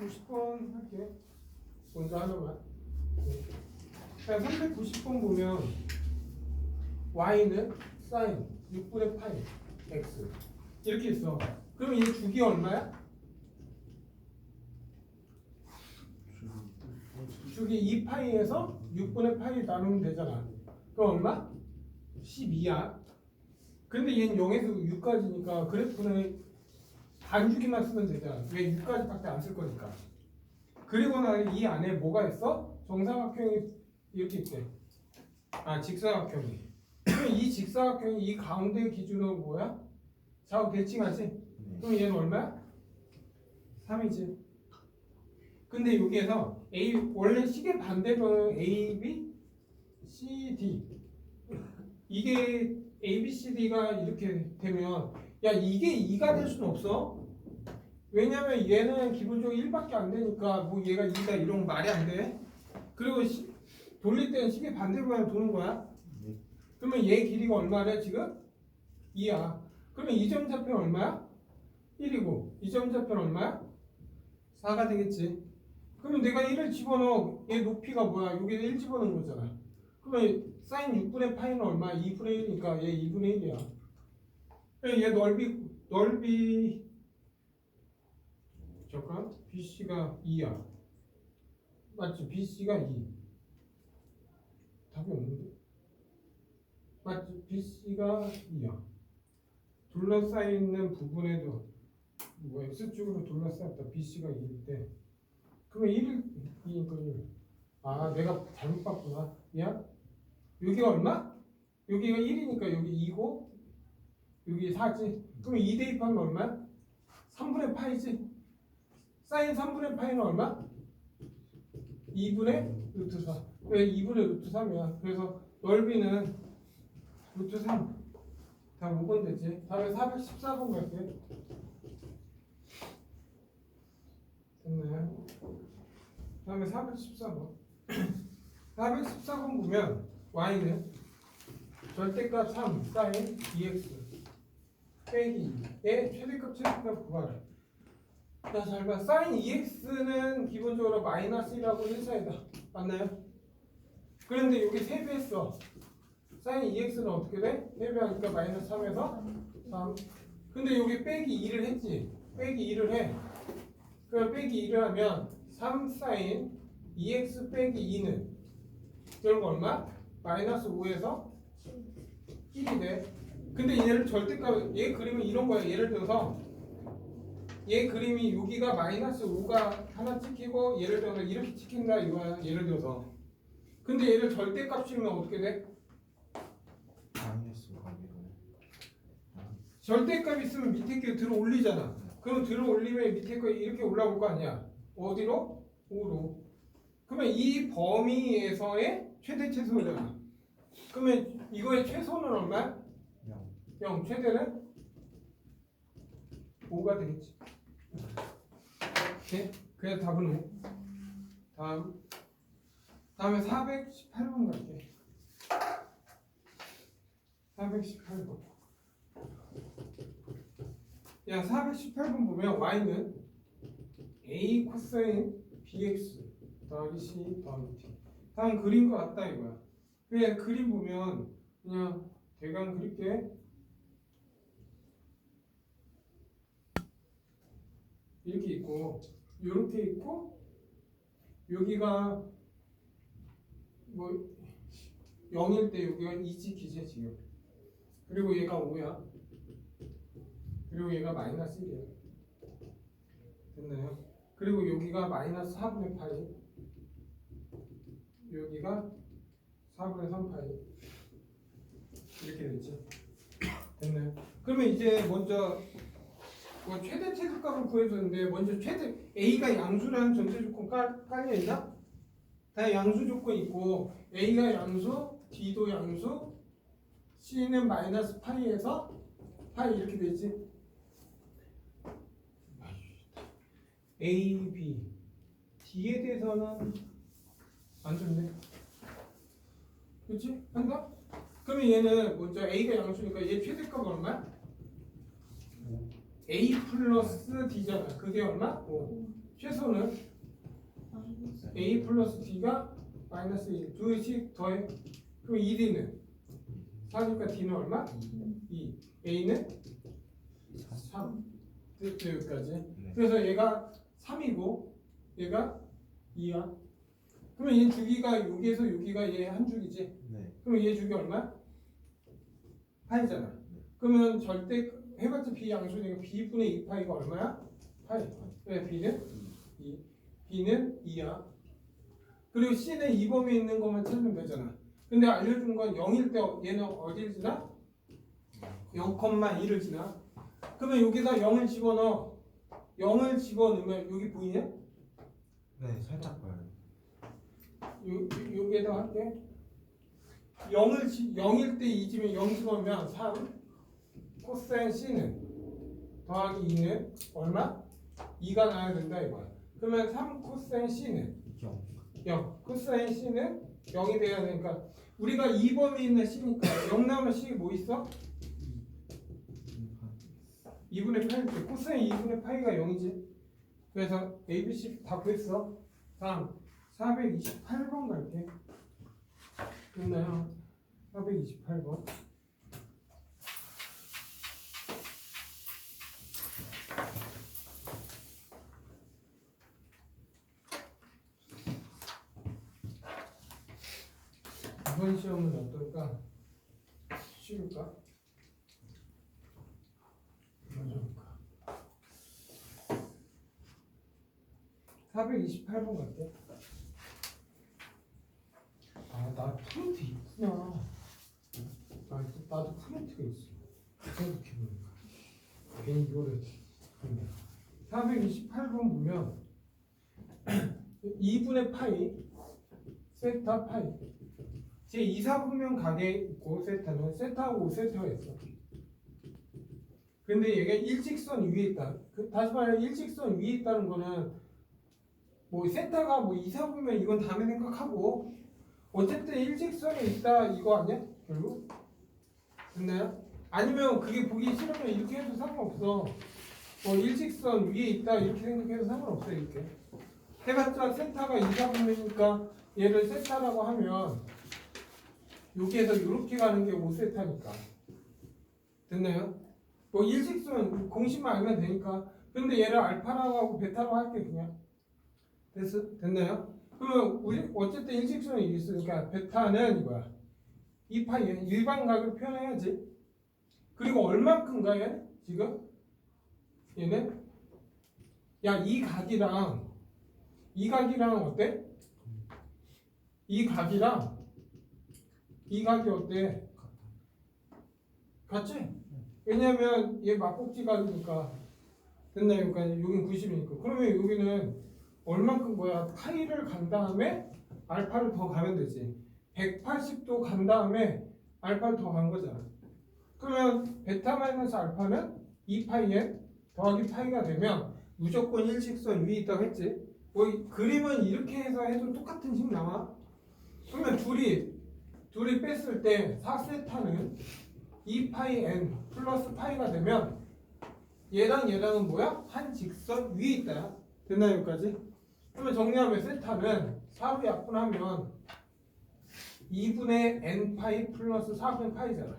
390번 할게. 먼저 하나만. 자, 390번 보면 y는 sin 6분의 파이 x 이렇게 있어. 그럼 얘 주기 얼마야? 주기 2파이에서 6분의 파이 나누면 되잖아. 그럼 얼마? 12야. 근데 얘는 0에서 6까지니까 그래프는 반주기만 쓰면 되잖아. 왜 6까지밖에 안 쓸 거니까. 그리고 나서 이 안에 뭐가 있어? 정사각형이 이렇게 있대. 아, 직사각형이. 그럼 이 직사각형이 이 가운데 기준으로 뭐야? 좌우 대칭하지? 그럼 얘는 얼마야? 3이지. 근데 여기에서 A 원래 식의 반대로는 A, B, C, D 이게 A, B, C, D가 이렇게 되면 야 이게 2가 될 수는 없어. 왜냐면 얘는 기본적으로 1밖에 안 되니까 뭐 얘가 2다 이런 거 말이 안 돼. 그리고 돌릴 때는 식의 반대로 그냥 도는 거야. 그러면 얘 길이가 얼마래 지금? 2야. 그러면 이 점 좌표는 얼마야? 1이고 이 점 좌표는 얼마야? 4가 되겠지. 그러면 내가 1을 집어넣어. 얘 높이가 뭐야? 여기에 1 집어넣은 거잖아. 그러면 사인 6분의 파이는 얼마야? 2분의 1이니까 얘 2분의 1이야. 얘 넓이 잠깐 BC가 2야. 맞지? BC가 2. 답이 없는데? 맞지? BC가 2야. 둘러싸이는 부분에도 뭐 X축으로 둘러싸였다. BC가 2일 때 그러면 1이니까 1. 아 내가 잘못 봤구나. 야 여기가 얼마? 여기가 1이니까 여기 2고 여기 4지. 그럼 2 대입하면 얼마야? 3분의 파이지. 사인 3분의 파이는 얼마? 2분의 루트 4. 왜 2분의 루트 3이야? 그래서 넓이는 루트 3. 다 5번 되지. 다음에 414번 갈게. 됐나요? 다음에 414번. 414번 보면 y는 절대값 3 사인 2x 빼기 2의 최대값 구하라. 자, 잘 봐. 사인 2x는 기본적으로 마이너스 1하고 1사이다. 맞나요? 그런데 여기 3배 했어. 사인 2x는 어떻게 돼? 3배 하니까 마이너스 3에서 3. 근데 여기 빼기 2를 했지. 빼기 2를 해. 그럼 빼기 2를 하면 3 사인 2x 빼기 2는 결국 얼마? 마이너스 5에서 1이 돼. 근데 얘를 절대값 얘 그림은 이런 거야. 예를 들어서 얘 그림이 여기가 마이너스 5가 하나 찍히고 예를 들어서 이렇게 찍힌다 이거야. 예를 들어서 근데 얘를 절대값 씌우면 어떻게 돼? 마이너스 5가 절대값 있으면 밑에 게 들어 올리잖아. 그럼 들어 올리면 밑에 거 이렇게 올라올 거 아니야. 어디로? 5로. 그러면 이 범위에서의 최대 최소잖아. 그러면 이거의 최소는 얼마야? 0. 최대는 5가 되겠지. 오케이? 그래서 답은 5. 다음에 418번 갈게. 418번. 야, 418번 보면 y는 a 코사인 bx 더하기 c 더하기 t. 다음 그린 거 같다 이거야. 그냥 그림 보면 그냥 대강 그릴게. 이렇게 있고 이렇게 있고 여기가 뭐 0일 때 여기가 2지 기재 지금. 그리고 얘가 5야. 그리고 얘가 마이너스 1이야. 됐나요? 그리고 여기가 마이너스 4분의 파이. 여기가 4분의 3파이. 이렇게 됐지. 됐나요? 그러면 이제 먼저 뭐 최대 최소값을 구해줬는데 먼저 최대 A가 양수라는 전제 조건 깔려 있나? 다 양수 조건 있고 A가 양수, B도 양수, C는 마이너스 파이에서 파이 이렇게 되지. A, B, D에 대해서는 안 좋네. 그렇지? 한가? 그러면 얘는 먼저 A가 양수니까 얘 최대값 얼마야? A 플러스 D잖아. 그게 얼마? 5. 최소는 a 플러스 b가 마이너스 1 2씩 더해. 그럼 1이는 4니까 d는 얼마? 2. a는 3. 여기까지. 네. 그래서 얘가 3이고 얘가 2야. 그러면 얘 주기가 여기에서 여기가 얘 한 주기지. 네. 그럼 얘 주기 얼마? 8이잖아. 그러면 절대 해봤자 b 양수니까 b분의 2파이가 얼마야? 8. 왜 b는 2. b는 2야. 그리고 c는 2범위에 있는 것만 찾으면 되잖아. 근데 알려준 건 0일 때 얘는 어딜 지나? 0,1을 지나. 그러면 여기다 0을 집어넣어. 0을 집어넣으면 여기 보이냐? 네, 살짝 봐요. 여기에다 할게. 0일 때 2지면 0 집어넣으면 3. 코사인 c는 더하기 2는 얼마? 2가 나야 된다 이거야. 그러면 3 코사인 c는 0. 0. 코사인 c는 0이 돼야 되니까 우리가 2범위 있는 c니까 0 나오면 c 뭐 있어? 2분의 8인데 코사인 2분의 파이가 0이지. 그래서 A, B, C 다 구했어. 다음 428번 갈게. 됐나요? 428번. 이번 시험은 어떨까? 쉬울까? 어려울까? 428번 갈게. 아, 나 프린트 있구나. 나도 프린트가 있어. 생각해보니까. 괜히 이거를. 428번 보면 2분의 파이, 세타 파이. 제 2, 4분면 가게 있고 세타는 세타하고 5세타가 있어. 근데 얘가 일직선 위에 있다. 다시 말해 일직선 위에 있다는 거는 뭐 세타가 뭐 2, 4분면 이건 다음에 생각하고 어쨌든 일직선에 있다 이거 아니야? 결국? 됐나요? 아니면 그게 보기 싫으면 이렇게 해도 상관없어. 뭐 일직선 위에 있다 이렇게 생각해도 상관없어 이렇게. 해봤자 세타가 2, 4분면이니까 얘를 세타라고 하면 여기에서 이렇게 가는 게 5세타니까. 됐나요? 뭐 일직선 공식만 알면 되니까. 근데 얘를 알파라고 하고 베타라고 할게 그냥. 됐나요? 그러면 우리 어쨌든 일직선이 있으니까 베타는 이거야. 2파이 일반각을 표현해야지. 그리고 얼만큼가 얘? 지금? 얘는? 야, 이 각이랑 어때? 이 각이랑 이 각이 어때? 같지? 왜냐면 얘 막꼭지각이니까. 됐나요? 그러니까 여긴 90이니까. 그러면 여기는 얼만큼 뭐야? 파이를 간 다음에 알파를 더 가면 되지. 180도 간 다음에 알파를 더 간 거잖아. 그러면 베타 마이너스 알파는 2파이에 더하기 파이가 되면 무조건 일직선 위에 있다고 했지. 뭐 그림은 이렇게 해서 해도 똑같은 식 나와. 그러면 둘이 뺐을 때 4세타는 2파이 n 플러스 파이가 되면 얘랑은 뭐야? 한 직선 위에 있다. 됐나요 여기까지? 그러면 정리하면 세타는 4로 약분하면 2분의 n파이 플러스 4분의 파이잖아.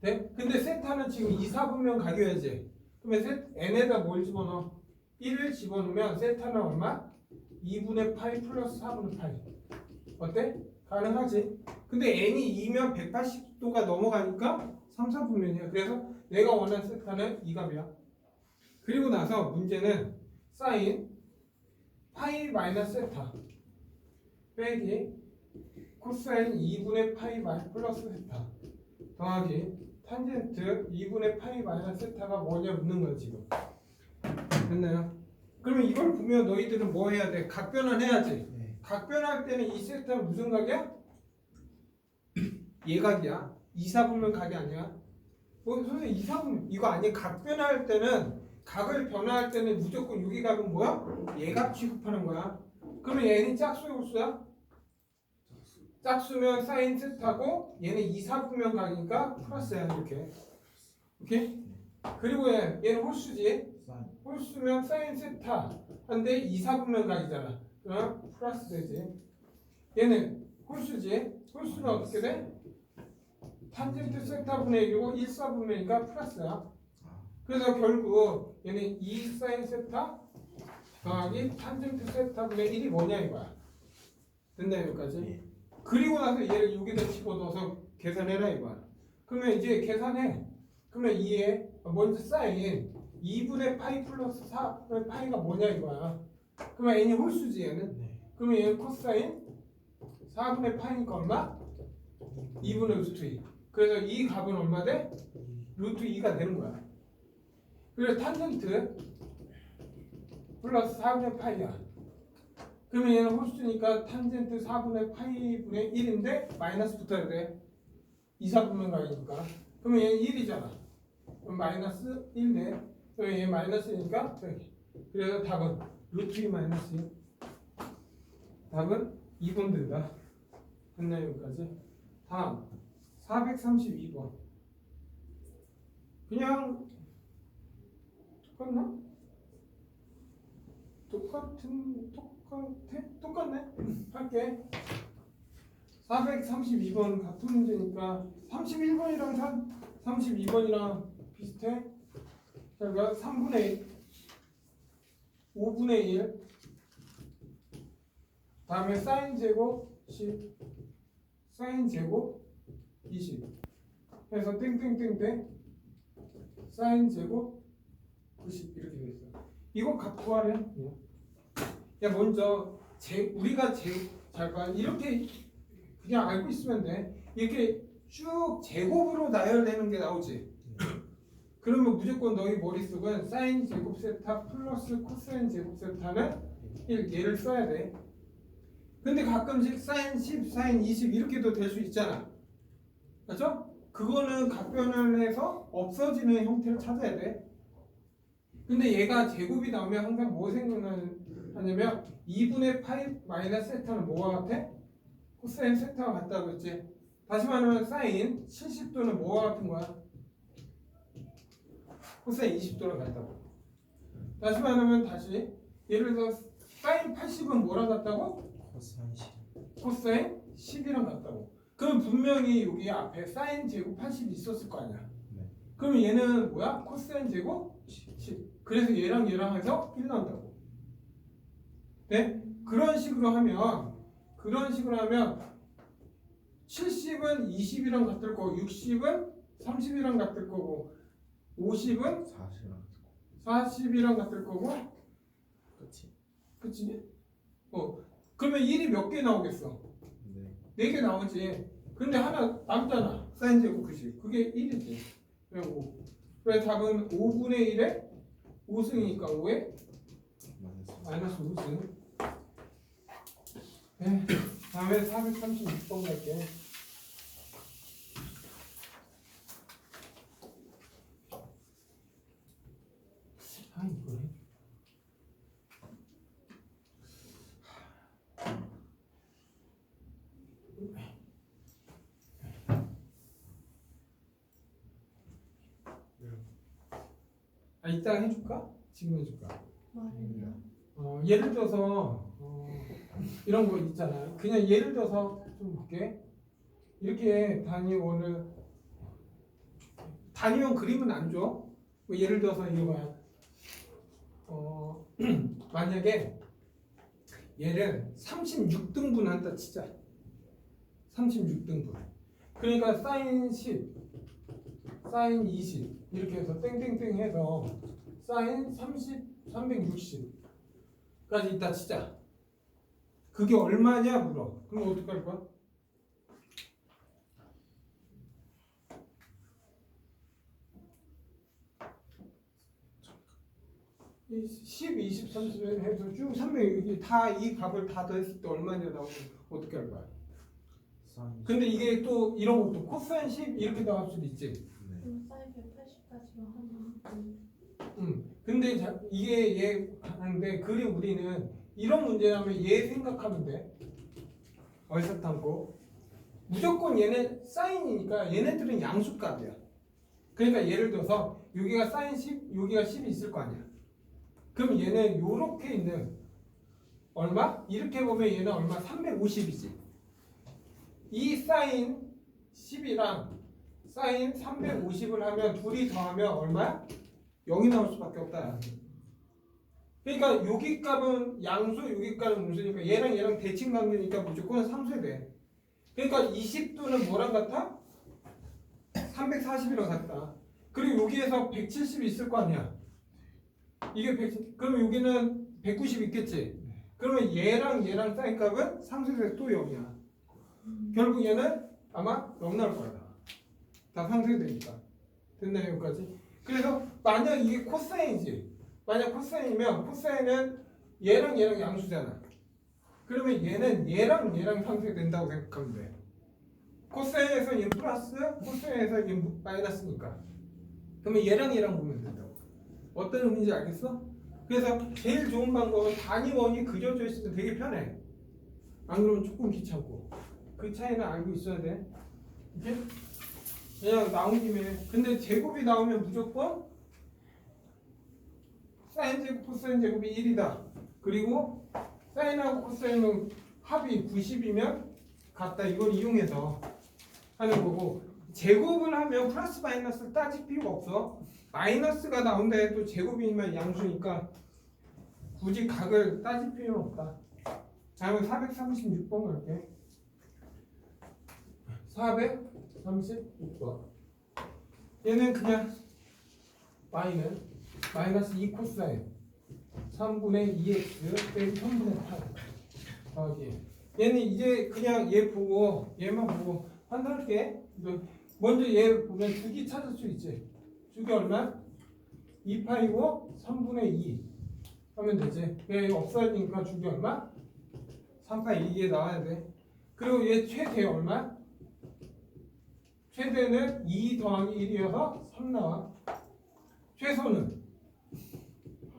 네? 근데 세타는 지금 2, 4분면 가겨야지. 그러면 n에다 뭘 집어넣어? 1을 집어넣으면 세타는 얼마? 2분의 파이 플러스 4분의 파이. 어때? 가능하지? 근데 n이 2면 180도가 넘어가니까 3, 4분면이야. 그래서 내가 원하는 세타는 이 값이야. 그리고 나서 문제는 사인 파이 마이너스 세타 빼기 코사인 2분의 파이 플러스 세타 더하기 탄젠트 2분의 파이 마이너스 세타가 뭐냐 묻는 거야 지금. 됐나요? 그러면 이걸 보면 너희들은 뭐 해야 돼? 각변환 해야지. 네. 각변할 때는 이 세타는 무슨 각이야? 얘 각이야. 2, 4분면 각이 아니야. 뭐 선생님 2, 4분면 이거 아니야. 각변할 때는 각을 변화할 때는 무조건 여기 각은 뭐야? 얘각 취급하는 거야. 그러면 얘는 짝수야 홀수야? 짝수면 사인 세타고 얘는 2, 4분면 각이니까 플러스야 이렇게. 오케이? 그리고 얘는 홀수지. 사인. 홀수면 사인 세타 한데 2, 4분면 각이잖아. 그럼 플러스 되지. 얘는 홀수지. 홀수는 어떻게 돼? 탄젠트 세타분의 1이고 1, 4분면이니까 플러스야. 그래서 결국 얘는 2 사인 세타 더하기 탄젠트 세타분의 1이 뭐냐 이거야. 됐나 여기까지? 예. 그리고 나서 얘를 여기다 집어넣어서 계산해라 이거야. 그러면 이제 계산해. 그러면 2에 먼저 사인 2분의 파이 플러스 4분의 파이가 뭐냐 이거야. 그러면 n이 홀수지 얘는. 네. 그러면 얘는 코사인 4분의 파이니까 얼마? 2분의 루트 2. 그래서 이 값은 얼마 돼? 루트 2가 되는 거야. 그래서 탄젠트 플러스 4분의 파이야. 그러면 얘는 홀수니까 탄젠트 4분의 파이분의 1인데 마이너스 붙어야 돼. 2, 4분면 가니까. 그러면 얘는 1이잖아. 그럼 마이너스 1네. 그러면 얘 마이너스니까 여기. 그래서 답은 루트 2 마이너스 1. 답은 2번 된다. 됐나요 여기까지? 다음 432번. 그냥 똑같나? 똑같네? 할게. 432번 같은 문제니까 31번이랑 32번이랑 비슷해. 그러니까 3분의 1, 5분의 1, 다음에 사인 제곱 10, 사인 제곱 20 해서 땡땡땡땡 사인 제곱 90 이렇게 돼 있어. 이거 값 구하래. 야 먼저 우리가 잠깐 이렇게 그냥 알고 있으면 돼. 이렇게 쭉 제곱으로 나열되는 게 나오지. 그러면 무조건 너희 머릿속은 사인 제곱 세타 플러스 코사인 제곱 세타는 1 얘를 써야 돼. 근데 가끔씩 사인 10, 사인 20 이렇게도 될 수 있잖아. 그렇죠? 그거는 각변을 해서 없어지는 형태를 찾아야 돼. 근데 얘가 제곱이 나오면 항상 뭐 생각하냐면 2분의 파이 마이너스 세타는 뭐와 같아? 코사인 세타와 같다고 했지. 다시 말하면 사인 70도는 뭐와 같은 거야? 코사인 20도랑 같다고. 다시 말하면 다시 예를 들어 사인 80은 뭐랑 같다고? 코사인 10. 코사인 10이랑 같다고. 그럼 분명히 여기 앞에 사인 제곱 80이 있었을 거 아니야. 네. 그러면 얘는 뭐야? 코사인 제곱 10. 그래서 얘랑 해서 1 나온다고. 네? 그런 식으로 하면 70은 20이랑 같을 거고 60은 30이랑 같을 거고 50은 40이랑 같을 거고 그렇지. 그치? 그러면 1이 몇 개 나오겠어? 네. 4개 나오지. 근데 하나 남잖아. 사인 제곱 90. 그게 1이지. 그리고 그래서 답은 5분의 1에 5승이니까 5에 마이너스 5승. 네. 다음에 436번 갈게. 이거네. 이따가 해줄까? 지금 해줄까? 예를 들어서 이런 거 있잖아. 그냥 예를 들어서 좀 볼게. 이렇게 단위원 그림은 안 줘. 뭐 예를 들어서 이거 봐요. 만약에 얘를 36등분 한다 치자. 36등분. 그러니까 사인 10, 사인 20 이렇게 해서 땡땡땡 해서 사인 30, 360까지 있다 치자. 그게 얼마냐 물어. 그럼 어떻게 할 거야? 10, 20, 30 해서 쭉 300 이게 다 이 값을 다 더했을 때 얼마냐 나오면 어떻게 할 거야? 근데 이게 또 이런 것도 코사인 10 이렇게 나올 수도 있지. 사인 180까지만 하면. 근데 이게 얘 하는데 그림 우리는 이런 문제라면 얘 생각하면 돼. 얼사탐고 무조건 얘는 사인이니까 얘네들은 양수값이야. 그러니까 예를 들어서 여기가 사인 10, 여기가 10이 있을 거 아니야. 그럼 얘는 요렇게 있는 얼마? 이렇게 보면 얘는 얼마? 350이지. 이 사인 10이랑 사인 350을 하면 둘이 더하면 얼마야? 0이 나올 수밖에 없다. 그러니까 여기 값은 양수, 여기 값은 음수니까 얘랑 얘랑 대칭 관계니까 무조건 상수에 돼. 그러니까 20도는 뭐랑 같아? 340이랑 같다. 그리고 여기에서 170 있을 거 아니야. 이게 170, 그럼 여기는 190 있겠지. 그러면 얘랑 얘랑 사인 값은 상수에 대해서 또 0이야. 결국 얘는 아마 0 나올 거야. 다 상수에 되니까. 됐나요 여기까지? 그래서 만약 이게 코사인이지. 만약 코사인이면 코사인은 얘랑 얘랑 양수잖아. 그러면 얘는 얘랑 얘랑 상수에 된다고 생각하면 돼. 코사인에서 얘 플러스, 코사인에서 얘 마이너스니까. 그러면 얘랑 얘랑 보면 된다고. 어떤 의미인지 알겠어? 그래서 제일 좋은 방법은 단위원이 그려져 있으면 되게 편해. 안 그러면 조금 귀찮고. 그 차이는 알고 있어야 돼. 이렇게? 그냥 나온 김에. 근데 제곱이 나오면 무조건 사인 제곱, 코사인 제곱이 1이다. 그리고 사인하고 코사인은 합이 90이면 같다. 이걸 이용해서 하는 거고, 제곱을 하면 플러스 마이너스를 따질 필요가 없어. 마이너스가 나온다 해도 제곱이면 양수니까 굳이 각을 따질 필요는 없다. 다음은 436번 갈게. 436번. 얘는 그냥 y는 마이너스 2 코사인 3분의 2x 빼기 3분의 8 더하기. 얘는 이제 그냥 얘 보고 얘만 보고 판단할게. 먼저 얘 보면 주기 찾을 수 있지. 주기 얼마? 2파이고 3분의 2 하면 되지. 얘 없어지니까 주기 얼마? 3파이 이게 나와야 돼. 그리고 얘 최대 얼마? 최대는 2 더하기 1이어서 3 나와. 최소는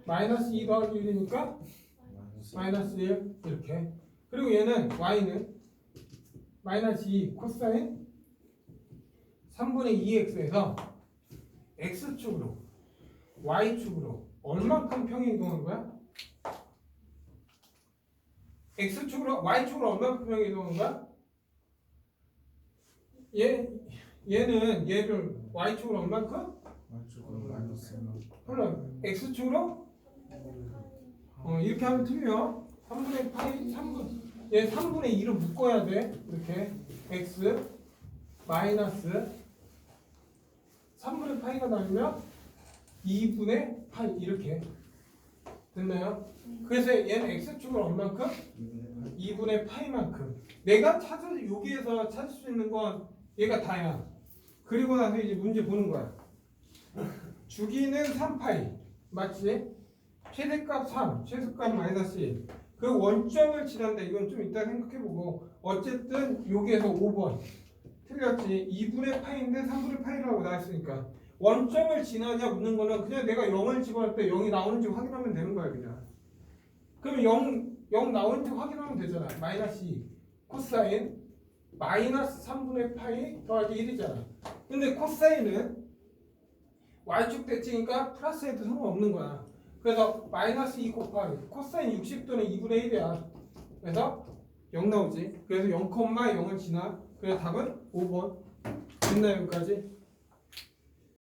마이너스 2 더하기 1이니까 마이너스 1 이렇게. 그리고 얘는 y는 마이너스 2 코사인 3분의 2x에서 x축으로 y축으로 얼만큼 평행 이동한 거야? x축으로 y축으로 얼만큼 평행 이동한 거야? 얘는 얘를 y축으로 얼만큼? 맞죠. 마이너스. 그럼 x축으로 이렇게 하면 틀려. 3분의 파이 3분 얘 3분의 2로 묶어야 돼. 이렇게 x 마이너스 3분의 파이가 나오면 2분의 파이 이렇게 됐나요? 그래서 얘는 x축을 얼만큼? 2분의 파이만큼. 내가 여기에서 찾을 수 있는 건 얘가 다야. 그리고 나서 이제 문제 보는 거야. 주기는 3파이 맞지? 최대값 3, 최소값 마이너스 1. 그 원점을 지난다. 이건 좀 이따 생각해보고. 어쨌든 여기에서 5번 틀렸지. 2분의 파이인데 3분의 파이라고 나왔으니까 원점을 지나냐 묻는 거는 그냥 내가 0을 집어넣을 때 0이 나오는지 확인하면 되는 거야 그냥. 그러면 0 나오는지 확인하면 되잖아. 마이너스 2 코사인 마이너스 3분의 파이 더하기 1이잖아. 근데 코사인은 y축 대칭이니까 플러스해도 상관없는 거야. 그래서 마이너스 2 곱하기 코사인 60도는 2분의 1이야. 그래서 0 나오지. 그래서 0,0을 지나. 그래서 답은 5번. 됐나요 여기까지?